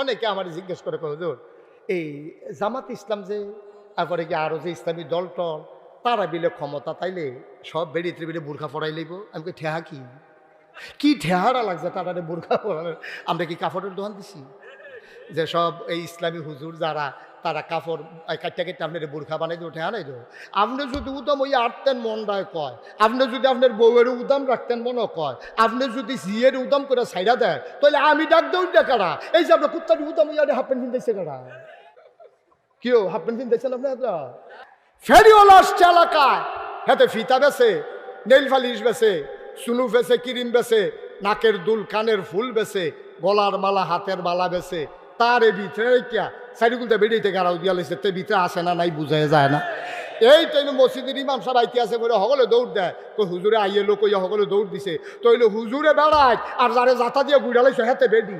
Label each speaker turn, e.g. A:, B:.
A: অনেকে আমার জিজ্ঞেস করে হুজুর এই জামাত ইসলাম যে তারপরে কি আরো যে ইসলামী দল টল তারা বিলে ক্ষমতা তাইলে সব বেড়ি ত্রিবিলে বোরখা পড়াই লইব। আমি কই ঠেহা কি ঠেহারা লাগছে তারা বোরখা পড়ানো? আমরা কি কাপড়ের দোকান দিছি যে সব এই ইসলামী হুজুর যারা তারা কাপড় কাটতে কাটতে আপনার বোরখা বানাই দেবো ঠেহা নাই দেবো? আপনি যদি উদাম ওই আটতেন মনটায় কয়, আপনি যদি আপনার বউয়ের উদাম রাখতেন মনে কয়, আপনি যদি জিয়ের উদাম করে সাইডা দেয় তাহলে আমি ডাক দেউ কারা? এই যে আপনার কুত্তার উদাম ওই হাফ প্যান্ট কিনতেছে কারা? কেউ হাফ প্যান্ট কিনতেছেন আপনারা? ফেরিওয়ালা আসছে এলাকায়, হাতে ফিতা বেছে, নেইল ফালিশ বেছে, সুনু বেছে, ক্রিম বেছে, নাকের দুল, কানের ফুল বেছে, গলার মালা, হাতের মালা বেছে, তার এ ভিতরে কিয়া সাইডগুলতে বেরিয়েতে গাড়াও দিয়া লেছে, তে ভিতরে আসে না নাই বুঝাই যায় না। এই তৈল মসজিদের ইমাম সাহেব আইতে আছে বলে সকলে দৌড় দেয়, তো হুজুরে আইয়ে লোক ইয়া সকলে দৌড় দিছে, তৈল হুজুরে বেড়ায় আর যারে জাতা দিয়ে গুড়ালাইছে হাতে বেডি।